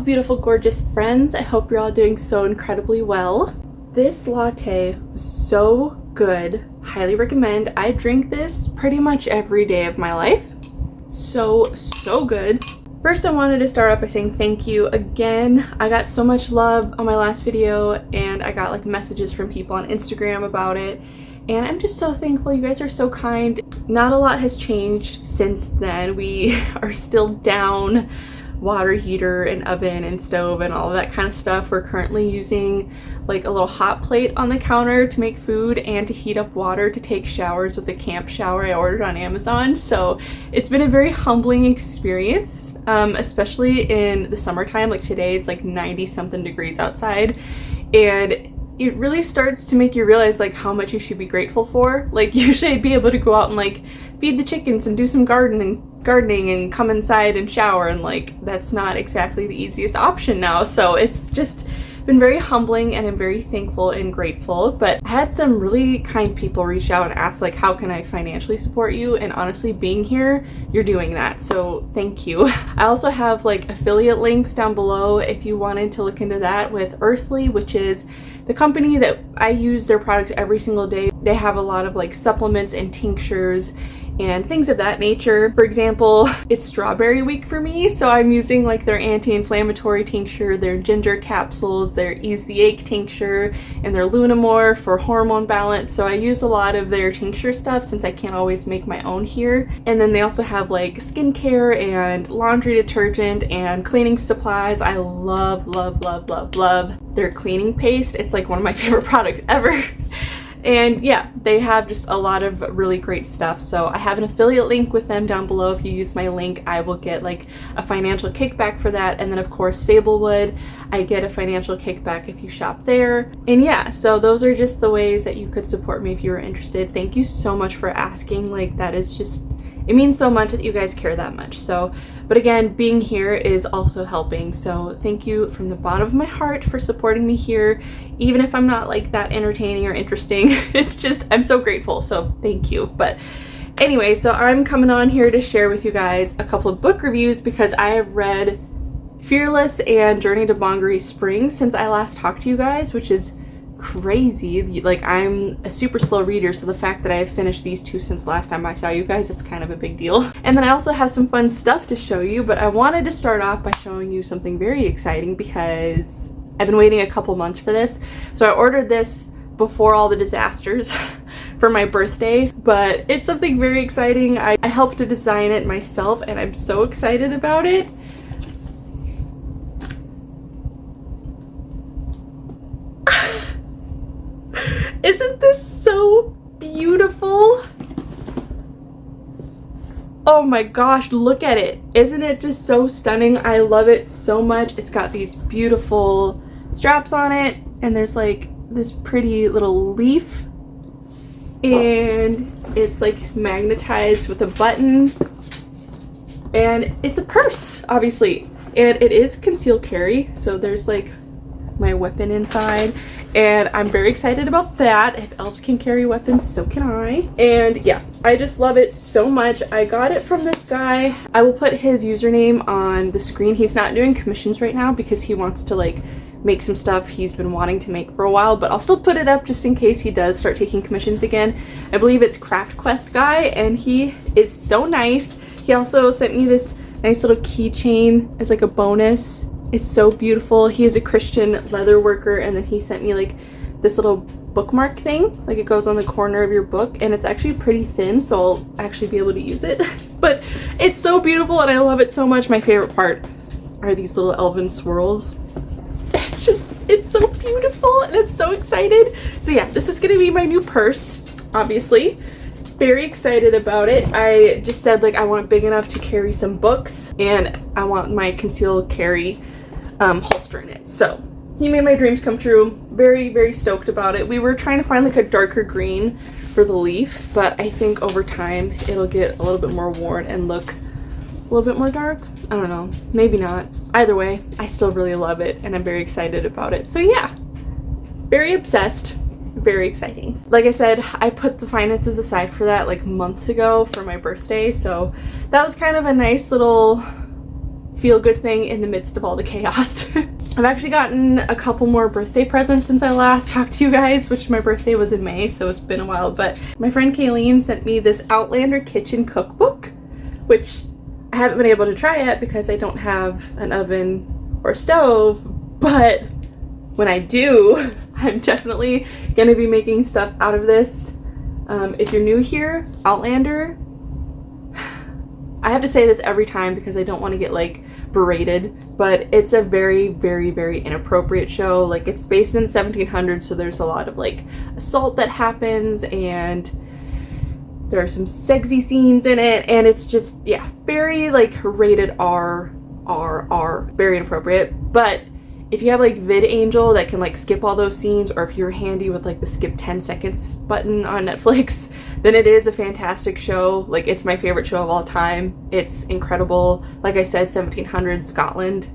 Beautiful, gorgeous friends. I hope you're all doing so incredibly well. This latte was so good. Highly recommend. I drink this pretty much every day of my life. So good. First, I wanted to start off by saying thank you again. I got so much love on my last video, and I got like messages from people on Instagram about it, and I'm just so thankful. You guys are so kind. Not a lot has changed since then. We are still down water heater and oven and stove and all of that kind of stuff. We're currently using like a little hot plate on the counter to make food and to heat up water to take showers with a camp shower I ordered on Amazon. So it's been a very humbling experience, especially in the summertime. Like today it's like 90 something degrees outside, and it really starts to make you realize like how much you should be grateful for. Like you should be able to go out and like feed the chickens and do some gardening and come inside and shower, and like that's not exactly the easiest option now. So it's just been very humbling, and I'm very thankful and grateful. But I had some really kind people reach out and ask like, how can I financially support you? And honestly, being here, you're doing that, so thank you. I also have like affiliate links down below if you wanted to look into that with Earthly, which is the company that I use their products every single day. They have a lot of like supplements and tinctures and things of that nature. For example, it's strawberry week for me, so I'm using like their anti-inflammatory tincture, their ginger capsules, their ease the ache tincture, and their Lunamore for hormone balance. So I use a lot of their tincture stuff since I can't always make my own here. And then they also have like skincare and laundry detergent and cleaning supplies. I love their cleaning paste. It's like one of my favorite products ever. And yeah, they have just a lot of really great stuff. So I have an affiliate link with them down below. If you use my link, I will get like a financial kickback for that. And then of course, FABLEWOOD, I get a financial kickback if you shop there. And yeah, so those are just the ways that you could support me if you were interested. Thank you so much for asking. Like that is just, it means so much that you guys care that much. So, but again, being here is also helping. So thank you from the bottom of my heart for supporting me here. Even if I'm not like that entertaining or interesting, it's just, I'm so grateful. So thank you. But anyway, so I'm coming on here to share with you guys a couple of book reviews because I have read Fearless and Journey to Deongery Spring since I last talked to you guys, which is crazy. Like I'm a super slow reader, so the fact that I have finished these two since last time I saw you guys, it's kind of a big deal. And then I also have some fun stuff to show you, but I wanted to start off by showing you something very exciting because I've been waiting a couple months for this. So I ordered this before all the disasters for my birthday, but it's something very exciting. I helped to design it myself and I'm so excited about it. Isn't this so beautiful? Oh my gosh, look at it. Isn't it just so stunning? I love it so much. It's got these beautiful straps on it, and there's like this pretty little leaf, and it's like magnetized with a button, and it's a purse, obviously, and it is concealed carry, so there's like my weapon inside. And I'm very excited about that. If elves can carry weapons, so can I. And yeah, I just love it so much. I got it from this guy. I will put his username on the screen. He's not doing commissions right now because he wants to like make some stuff he's been wanting to make for a while, but I'll still put it up just in case he does start taking commissions again. I believe it's Craft Quest guy, and he is so nice. He also sent me this nice little keychain as like a bonus. It's so beautiful. He is a Christian leather worker, and then he sent me like this little bookmark thing, like it goes on the corner of your book, and it's actually pretty thin, so I'll actually be able to use it. But it's so beautiful and I love it so much. My favorite part are these little elven swirls. It's so beautiful and I'm so excited. So yeah, this is gonna be my new purse, obviously. Very excited about it. I just said like I want it big enough to carry some books, and I want my concealed carry holster in it. So he made my dreams come true. Very, very stoked about it. We were trying to find like a darker green for the leaf, but I think over time it'll get a little bit more worn and look a little bit more dark. I don't know, maybe not. Either way, I still really love it and I'm very excited about it. So yeah, very obsessed, very exciting. Like I said, I put the finances aside for that like months ago for my birthday, so that was kind of a nice little feel-good thing in the midst of all the chaos. I've actually gotten a couple more birthday presents since I last talked to you guys, which my birthday was in May, so it's been a while, but my friend Kayleen sent me this Outlander kitchen cookbook, which I haven't been able to try yet because I don't have an oven or stove, but when I do, I'm definitely gonna be making stuff out of this. If you're new here, Outlander, I have to say this every time because I don't want to get like berated, but it's a very, very, very inappropriate show. Like, it's based in the 1700s, so there's a lot of like assault that happens and there are some sexy scenes in it, and it's just, yeah, very like rated R, very inappropriate. But if you have like VidAngel that can like skip all those scenes, or if you're handy with like the skip 10 seconds button on Netflix, then it is a fantastic show. Like, it's my favorite show of all time. It's incredible. Like I said, 1700s Scotland,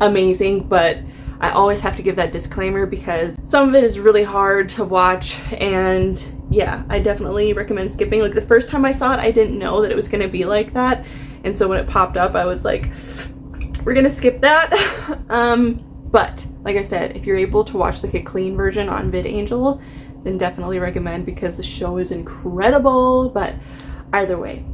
amazing, but I always have to give that disclaimer because some of it is really hard to watch, and yeah, I definitely recommend skipping. Like, the first time I saw it, I didn't know that it was going to be like that, and so when it popped up, I was like, we're gonna skip that. But like I said, if you're able to watch like a clean version on VidAngel, then definitely recommend, because the show is incredible. But either way,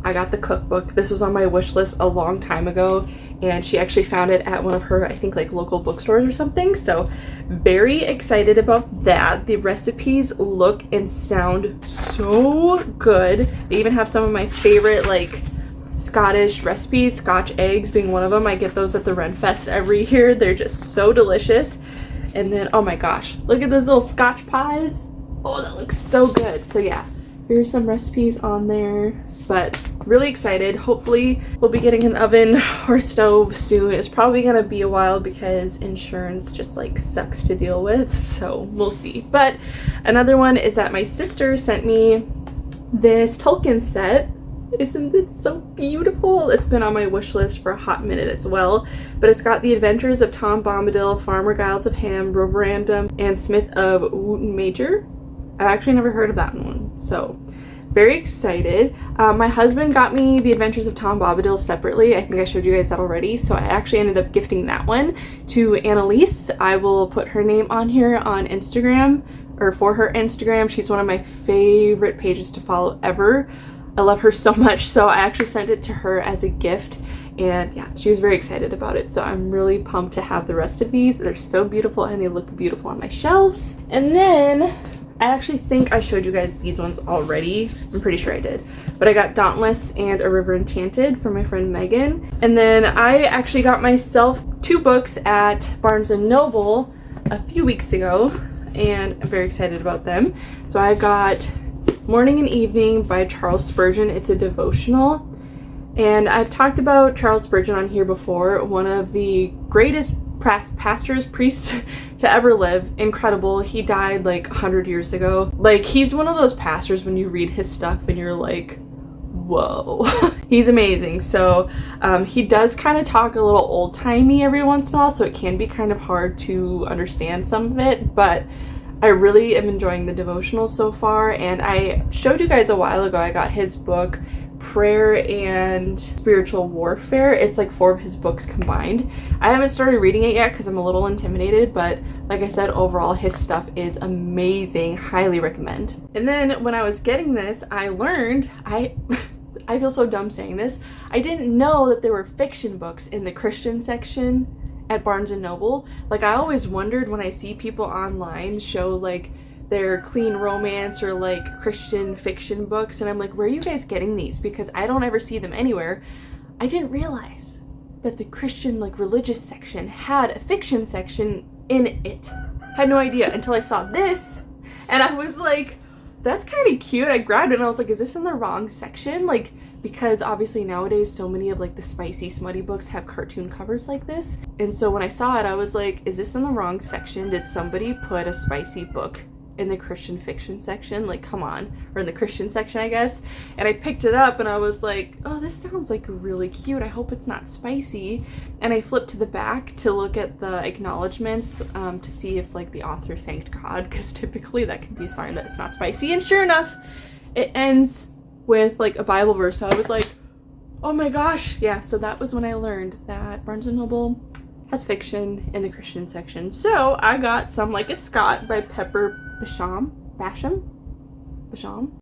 I got the cookbook. This was on my wish list a long time ago, and she actually found it at one of her, I think, like local bookstores or something. So very excited about that. The recipes look and sound so good. They even have some of my favorite like Scottish recipes, Scotch eggs being one of them. I get those at the Renfest every year. They're just so delicious. And then, oh my gosh, look at those little Scotch pies. Oh, that looks so good. So yeah, here's some recipes on there, but really excited. Hopefully we'll be getting an oven or stove soon. It's probably gonna be a while because insurance just like sucks to deal with, so we'll see. But another one is that my sister sent me this Tolkien set. Isn't it so beautiful? It's been on my wish list for a hot minute as well, but it's got The Adventures of Tom Bombadil, Farmer Giles of Ham, Roverandom, and Smith of Wootton Major. I've actually never heard of that one, so very excited. My husband got me The Adventures of Tom Bombadil separately. I think I showed you guys that already, so I actually ended up gifting that one to Annalise. I will put her name on here on Instagram, or for her Instagram. She's one of my favorite pages to follow ever. I love her so much, so I actually sent it to her as a gift, and yeah, she was very excited about it. So I'm really pumped to have the rest of these. They're so beautiful and they look beautiful on my shelves. And then I actually think I showed you guys these ones already. I'm pretty sure I did. But I got Dauntless and A River Enchanted from my friend Megan. And then I actually got myself 2 books at Barnes & Noble a few weeks ago, and I'm very excited about them. So I got Morning and Evening by Charles Spurgeon. It's a devotional, and I've talked about Charles Spurgeon on here before. One of the greatest priests to ever live. Incredible. He died like 100 years ago. Like, he's one of those pastors when you read his stuff and you're like, whoa. He's amazing. So he does kind of talk a little old-timey every once in a while, so it can be kind of hard to understand some of it, but I really am enjoying the devotional so far. And I showed you guys a while ago, I got his book, Prayer and Spiritual Warfare. It's like 4 of his books combined. I haven't started reading it yet because I'm a little intimidated, but like I said, overall his stuff is amazing. Highly recommend. And then when I was getting this, I learned, I feel so dumb saying this, I didn't know that there were fiction books in the Christian section at Barnes & Noble. Like, I always wondered when I see people online show like their clean romance or like Christian fiction books, and I'm like, where are you guys getting these? Because I don't ever see them anywhere. I didn't realize that the Christian like religious section had a fiction section in it. Had no idea until I saw this, and I was like, that's kind of cute. I grabbed it and I was like, is this in the wrong section? Like, because obviously nowadays so many of like the spicy smutty books have cartoon covers like this, And so when I saw it, I was like, is this in the wrong section? Did somebody put a spicy book in the Christian fiction section? Like, come on. Or in the Christian section, I guess. And I picked it up and I was like, oh, this sounds like really cute. I hope it's not spicy. And I flipped to the back to look at the acknowledgements to see if like the author thanked God, because typically that can be a sign that it's not spicy. And sure enough, it ends with like a Bible verse. So I was like, oh my gosh. Yeah, so that was when I learned that Barnes & Noble has fiction in the Christian section. So I got Some Like It Scott by Pepper Basham.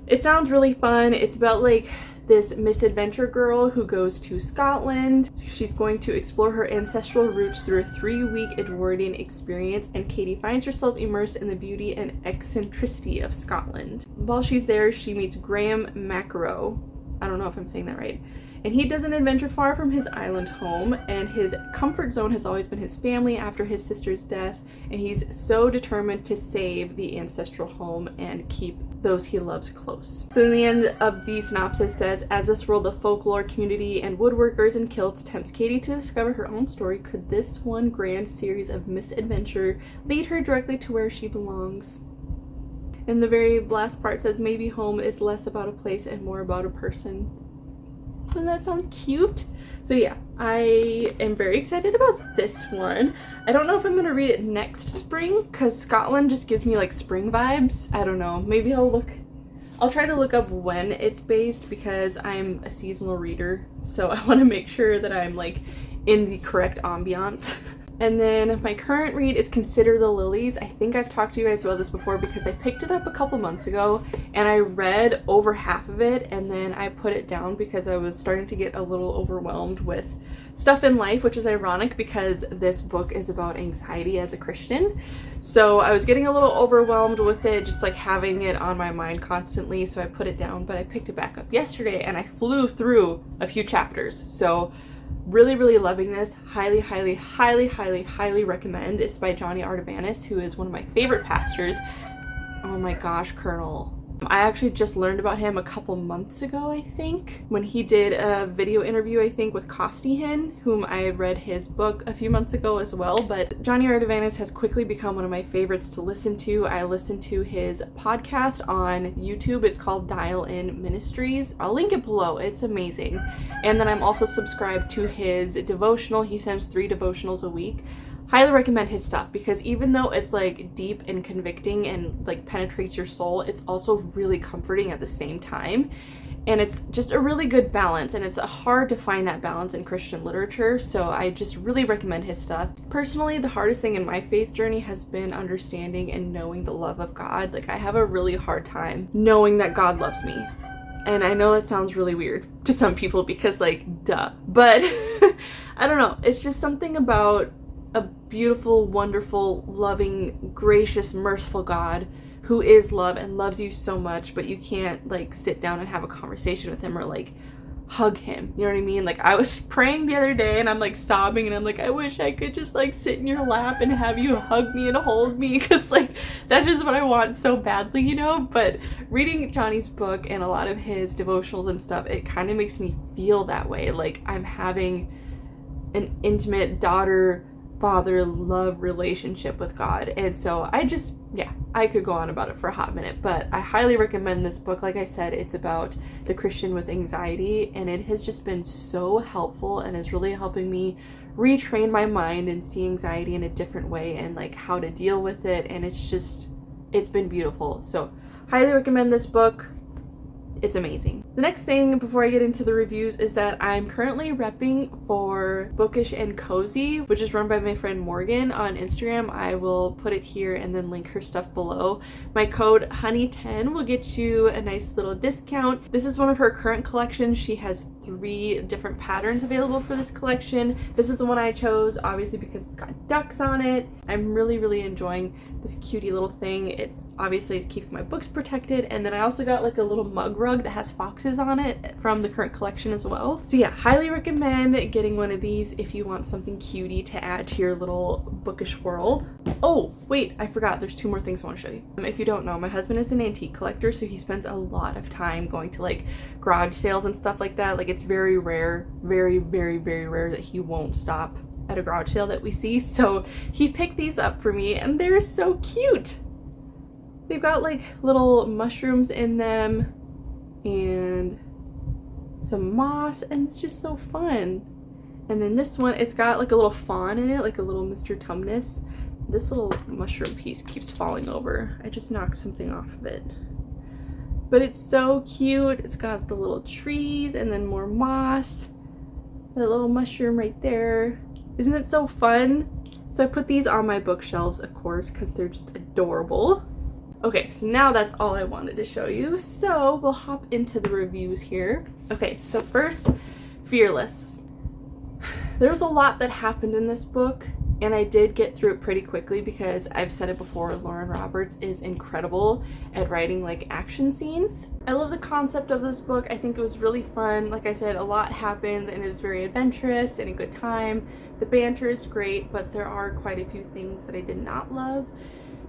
It sounds really fun. It's about like this misadventure girl who goes to Scotland. She's going to explore her ancestral roots through a 3-week Edwardian experience, and Katie finds herself immersed in the beauty and eccentricity of Scotland. While she's there, she meets Graham McEnroe. I don't know if I'm saying that right. And he does an adventure far from his island home, and his comfort zone has always been his family after his sister's death, and he's so determined to save the ancestral home and keep those he loves close. So in the end of the synopsis says, as this world of folklore, community, and woodworkers and kilts tempts Katie to discover her own story, could this one grand series of misadventure lead her directly to where she belongs? And the very last part says, maybe home is less about a place and more about a person. Doesn't that sound cute? So yeah, I am very excited about this one. I don't know if I'm gonna read it next spring, because Scotland just gives me like spring vibes. I don't know, maybe I'll try to look up when it's based, because I'm a seasonal reader, so I want to make sure that I'm like in the correct ambiance. And then my current read is Consider the Lilies. I think I've talked to you guys about this before because I picked it up a couple months ago and I read over half of it, and then I put it down because I was starting to get a little overwhelmed with stuff in life, which is ironic because this book is about anxiety as a Christian. So I was getting a little overwhelmed with it, just like having it on my mind constantly, so I put it down, but I picked it back up yesterday and I flew through a few chapters. So really, really loving this. Highly, highly, highly, highly, highly recommend. It's by JONNY, who is one of my favorite pastors. Oh my gosh, Colonel. I actually just learned about him a couple months ago, I think, when he did a video interview, I think, with Costihan, whom I read his book a few months ago as well. But JONNY has quickly become one of my favorites to listen to. I listen to his podcast on YouTube. It's called Dial In Ministries. I'll link it below. It's amazing. And then I'm also subscribed to his devotional. He sends 3 devotionals a week. Highly recommend his stuff, because even though it's like deep and convicting and like penetrates your soul, it's also really comforting at the same time. And it's just a really good balance, and it's hard to find that balance in Christian literature, so I just really recommend his stuff. Personally, the hardest thing in my faith journey has been understanding and knowing the love of God. Like, I have a really hard time knowing that God loves me. And I know that sounds really weird to some people because, like, duh. But I don't know, it's just something about a beautiful, wonderful, loving, gracious, merciful God who is love and loves you so much, but you can't like sit down and have a conversation with him or like hug him. You know what I mean? Like, I was praying the other day and I'm like sobbing and I'm like, I wish I could just like sit in your lap and have you hug me and hold me, because like that's just what I want so badly, you know? But reading Johnny's book and a lot of his devotionals and stuff, it kind of makes me feel that way. Like I'm having an intimate daughter-father love relationship with God. And so I could go on about it for a hot minute, but I highly recommend this book. Like I said, it's about the Christian with anxiety, and it has just been so helpful and is really helping me retrain my mind and see anxiety in a different way and like how to deal with it. And it's been beautiful. So highly recommend this book. It's amazing. The next thing before I get into the reviews is that I'm currently repping for Bookish and Cozy, which is run by my friend Morgan on Instagram. I will put it here and then link her stuff below. My code HONEY10 will get you a nice little discount. This is one of her current collections. She has 3 different patterns available for this collection. This is the one I chose, obviously, because it's got ducks on it. I'm really, really enjoying this cutie little thing. It obviously is keeping my books protected, and then I also got like a little mug rug that has foxes on it from the current collection as well. So yeah, highly recommend getting one of these if you want something cutie to add to your little bookish world. Oh wait, I forgot, there's 2 more things I want to show you. If you don't know, my husband is an antique collector, so he spends a lot of time going to like garage sales and stuff like that. Like, it's very rare, very, very, very rare that he won't stop at a garage sale that we see, so he picked these up for me and they're so cute. They've got like little mushrooms in them and some moss, and it's just so fun. And then this one, it's got like a little fawn in it, like a little Mr. Tumnus. This little mushroom piece keeps falling over. I just knocked something off of it. But it's so cute. It's got the little trees and then more moss. That little mushroom right there. Isn't it so fun? So I put these on my bookshelves, of course, because they're just adorable. Okay, so now that's all I wanted to show you. So we'll hop into the reviews here. Okay, so first, Fearless. There was a lot that happened in this book, and I did get through it pretty quickly because I've said it before, Lauren Roberts is incredible at writing like action scenes. I love the concept of this book. I think it was really fun. Like I said, a lot happened and it was very adventurous and a good time. The banter is great, but there are quite a few things that I did not love.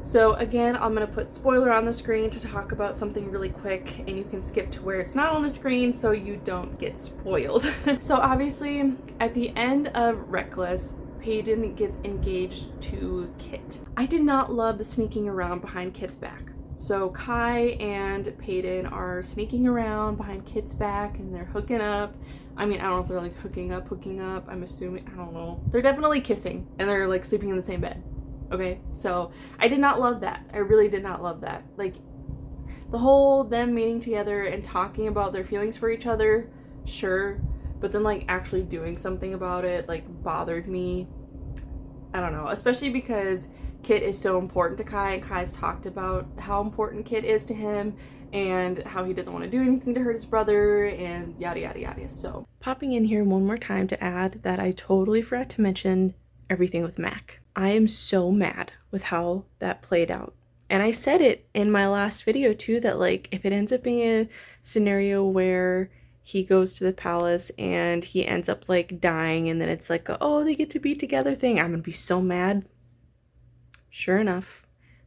So again, I'm going to put spoiler on the screen to talk about something really quick, and you can skip to where it's not on the screen so you don't get spoiled. So obviously, at the end of Reckless, Peyton gets engaged to Kit. I did not love the sneaking around behind Kit's back. So Kai and Peyton are sneaking around behind Kit's back and they're hooking up. I mean, I don't know if they're like hooking up. I'm assuming, I don't know. They're definitely kissing and they're like sleeping in the same bed. Okay, so I did not love that. I really did not love that. Like, the whole them meeting together and talking about their feelings for each other, sure, but then like actually doing something about it like bothered me. I don't know, especially because Kit is so important to Kai, and Kai's talked about how important Kit is to him and how he doesn't want to do anything to hurt his brother and yada yada yada. So popping in here one more time to add that I totally forgot to mention everything with Mac. I am so mad with how that played out. And I said it in my last video too, that like if it ends up being a scenario where he goes to the palace and he ends up like dying and then it's like, oh, they get to be together thing, I'm gonna be so mad. Sure enough,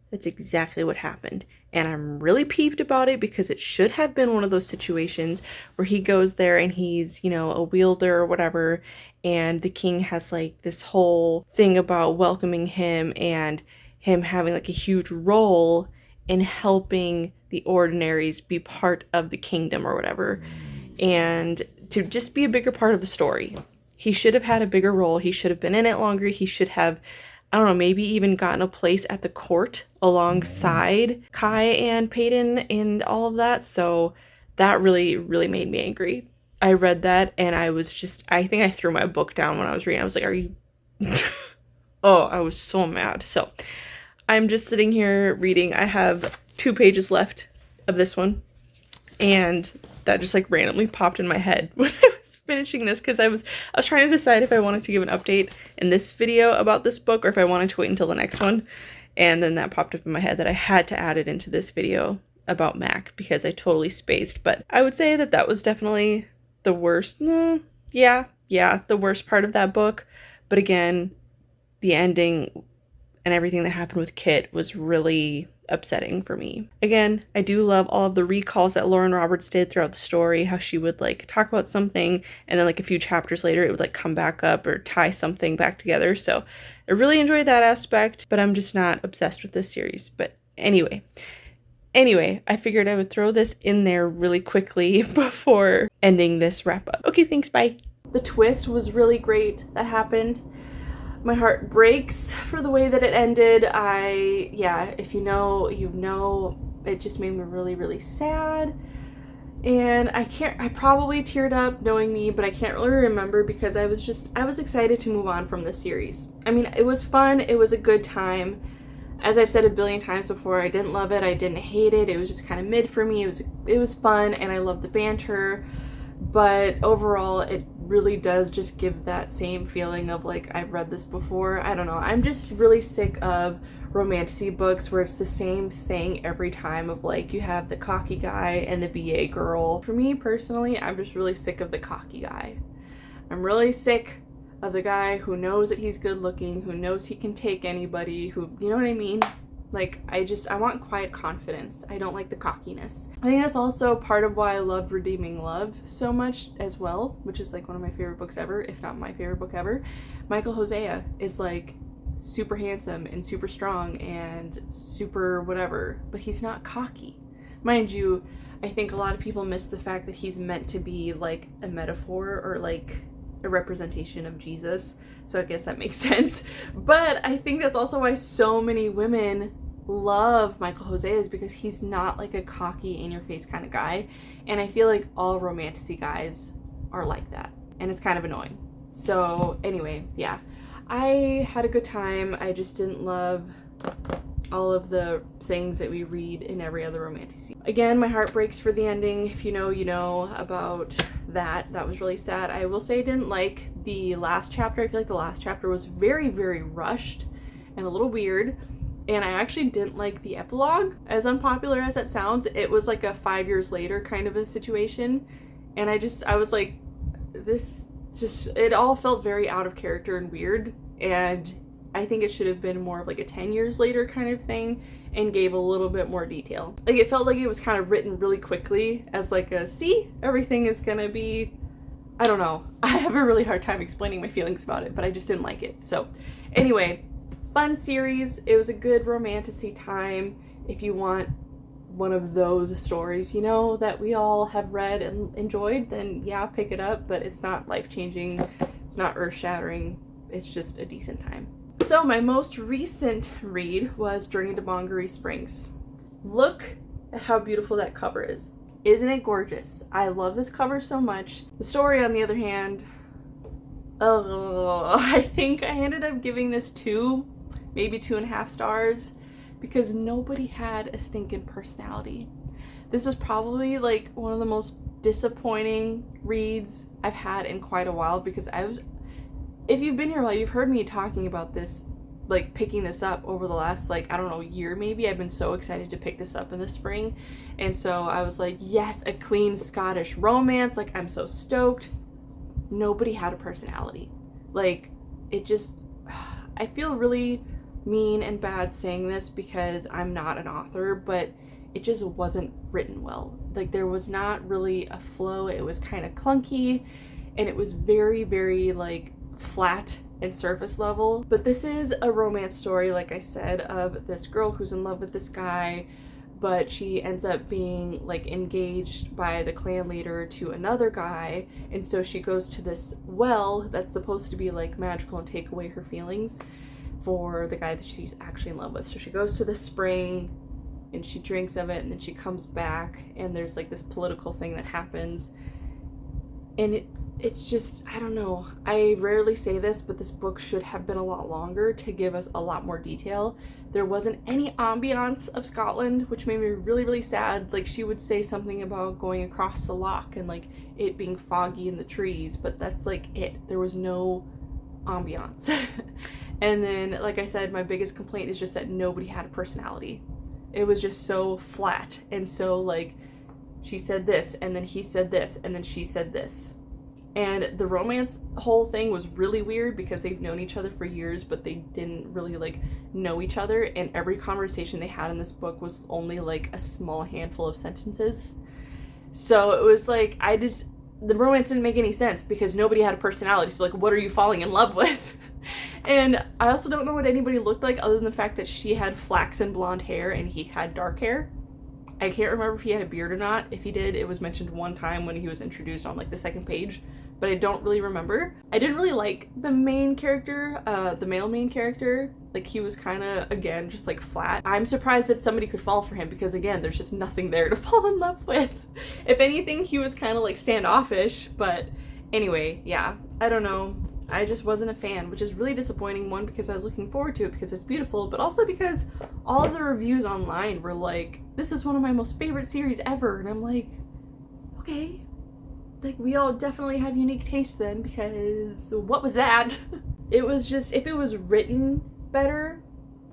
that's exactly what happened. And I'm really peeved about it because it should have been one of those situations where he goes there and he's, you know, a wielder or whatever, and the king has like this whole thing about welcoming him and him having like a huge role in helping the ordinaries be part of the kingdom or whatever, and to just be a bigger part of the story. He should have had a bigger role. He should have been in it longer. He should have, I don't know, maybe even gotten a place at the court alongside Kai and Peyton and all of that. So that really, really made me angry. I read that and I was just, I think I threw my book down when I was reading. I was like, are you... Oh, I was so mad. So I'm just sitting here reading. I have 2 pages left of this one. And that just like randomly popped in my head when I was finishing this, because I was trying to decide if I wanted to give an update in this video about this book or if I wanted to wait until the next one. And then that popped up in my head that I had to add it into this video about Mac because I totally spaced. But I would say that that was definitely the worst. Yeah, the worst part of that book. But again, the ending and everything that happened with Kit was really upsetting for me. Again, I do love all of the recalls that Lauren Roberts did throughout the story, how she would like talk about something and then like a few chapters later it would like come back up or tie something back together. So I really enjoyed that aspect, but I'm just not obsessed with this series. But anyway, I figured I would throw this in there really quickly before ending this wrap up. Okay, thanks, bye. The twist was really great that happened. My heart breaks for the way that it ended. If you know, you know, it just made me really, really sad. And I probably teared up knowing me, but I can't really remember because I was excited to move on from this series. I mean, it was fun. It was a good time. As I've said a billion times before, I didn't love it. I didn't hate it. It was just kind of mid for me. It was fun and I loved the banter. But overall, it really does just give that same feeling of like, I've read this before. I don't know. I'm just really sick of romantasy books where it's the same thing every time of like, you have the cocky guy and the BA girl. For me personally, I'm just really sick of the cocky guy. I'm really sick of the guy who knows that he's good looking, who knows he can take anybody, who, you know what I mean? Like, I want quiet confidence. I don't like the cockiness. I think that's also part of why I loved Redeeming Love so much as well, which is like one of my favorite books ever, if not my favorite book ever. Michael Hosea is like super handsome and super strong and super whatever, but he's not cocky. Mind you, I think a lot of people miss the fact that he's meant to be like a metaphor or like a representation of Jesus, so I guess that makes sense. But I think that's also why so many women love Michael Hosea, is because he's not like a cocky in-your-face kind of guy, and I feel like all romantic guys are like that, and it's kind of annoying. So anyway, yeah, I had a good time. I just didn't love all of the things that we read in every other romantic scene. Again, my heart breaks for the ending. If you know, you know about that. That was really sad. I will say I didn't like the last chapter. I feel like the last chapter was very, very rushed and a little weird. And I actually didn't like the epilogue. As unpopular as that sounds, it was like a 5 years later kind of a situation. And I was like, it all felt very out of character and weird. And I think it should have been more of like a 10 years later kind of thing and gave a little bit more detail. Like, it felt like it was kind of written really quickly as like a, see, everything is gonna be, I don't know. I have a really hard time explaining my feelings about it, but I just didn't like it. So anyway, fun series. It was a good romantic time. If you want one of those stories, you know, that we all have read and enjoyed, then yeah, pick it up, but it's not life-changing. It's not earth-shattering. It's just a decent time. So my most recent read was Journey to Deongery Springs. Look at how beautiful that cover is. Isn't it gorgeous? I love this cover so much. The story, on the other hand, I think I ended up giving this 2, maybe 2.5 stars, because nobody had a stinking personality. This was probably like one of the most disappointing reads I've had in quite a while, because if you've been here a while, you've heard me talking about this, like picking this up over the last, like, I don't know, year maybe. I've been so excited to pick this up in the spring. And so I was like, yes, a clean Scottish romance. Like, I'm so stoked. Nobody had a personality. Like, it just, I feel really mean and bad saying this because I'm not an author, but it just wasn't written well. Like, there was not really a flow. It was kind of clunky, and it was very, very like flat and surface level. But this is a romance story, like I said, of this girl who's in love with this guy, but she ends up being like engaged by the clan leader to another guy, and so she goes to this well that's supposed to be like magical and take away her feelings for the guy that she's actually in love with. So she goes to the spring and she drinks of it, and then she comes back, and there's like this political thing that happens, and it's just, I don't know. I rarely say this, but this book should have been a lot longer to give us a lot more detail. There wasn't any ambiance of Scotland, which made me really, really sad. Like, she would say something about going across the loch and like it being foggy in the trees, but that's like it. There was no ambiance. And then, like I said, my biggest complaint is just that nobody had a personality. It was just so flat, and so like, she said this, and then he said this, and then she said this. And the romance whole thing was really weird because they've known each other for years, but they didn't really like know each other, and every conversation they had in this book was only like a small handful of sentences. So it was like, the romance didn't make any sense because nobody had a personality. So like, what are you falling in love with? And I also don't know what anybody looked like other than the fact that she had flaxen blonde hair and he had dark hair. I can't remember if he had a beard or not. If he did, it was mentioned one time when he was introduced on like the second page, but I don't really remember. I didn't really like the main character, the male main character. Like, he was kind of, again, just like flat. I'm surprised that somebody could fall for him because, again, there's just nothing there to fall in love with. If anything, he was kind of like standoffish, but anyway, yeah, I don't know. I just wasn't a fan, which is really disappointing. One, because I was looking forward to it because it's beautiful, but also because all of the reviews online were like, this is one of my most favorite series ever. And I'm like, okay, like, we all definitely have unique taste then, because what was that? It was just, if it was written better,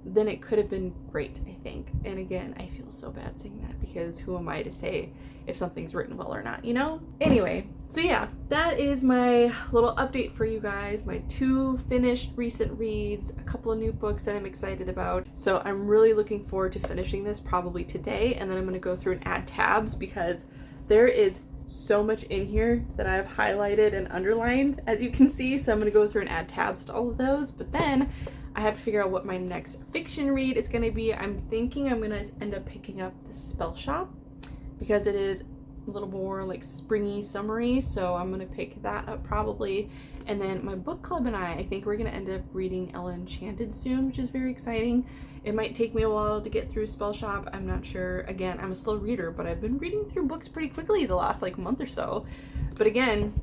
then it could have been great, I think. And again, I feel so bad saying that because who am I to say if something's written well or not, you know? Anyway, so yeah, that is my little update for you guys. My 2 finished recent reads, a couple of new books that I'm excited about. So I'm really looking forward to finishing this probably today, and then I'm gonna go through and add tabs because there is so much in here that I've highlighted and underlined, as you can see. So I'm gonna go through and add tabs to all of those, but then I have to figure out what my next fiction read is gonna be. I'm thinking I'm gonna end up picking up The Spell Shop because it is a little more like springy, summery, so I'm gonna pick that up probably. And then my book club and I think we're gonna end up reading Ella Enchanted soon, which is very exciting. It might take me a while to get through Spell Shop, I'm not sure. Again, I'm a slow reader, but I've been reading through books pretty quickly the last like month or so. But again,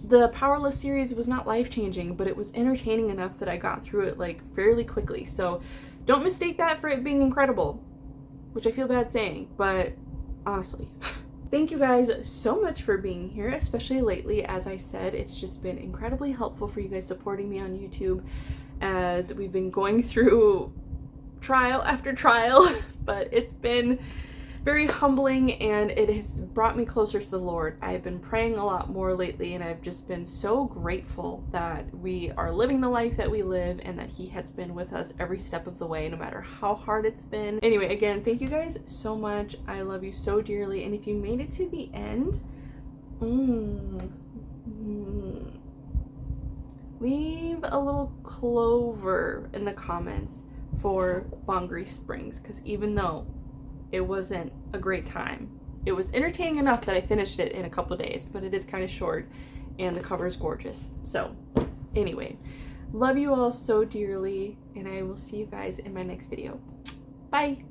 the Powerless series was not life-changing, but it was entertaining enough that I got through it like fairly quickly. So don't mistake that for it being incredible, which I feel bad saying, but honestly. Thank you guys so much for being here, especially lately. As I said, it's just been incredibly helpful for you guys supporting me on YouTube as we've been going through trial after trial, but it's been very humbling and it has brought me closer to the Lord. I've been praying a lot more lately, and I've just been so grateful that we are living the life that we live and that He has been with us every step of the way, no matter how hard it's been. Anyway, again, thank you guys so much. I love you so dearly, and if you made it to the end, leave a little clover in the comments for Deongery Springs, because even though it wasn't a great time, it was entertaining enough that I finished it in a couple days, but it is kind of short and the cover is gorgeous. So anyway, love you all so dearly, and I will see you guys in my next video. Bye.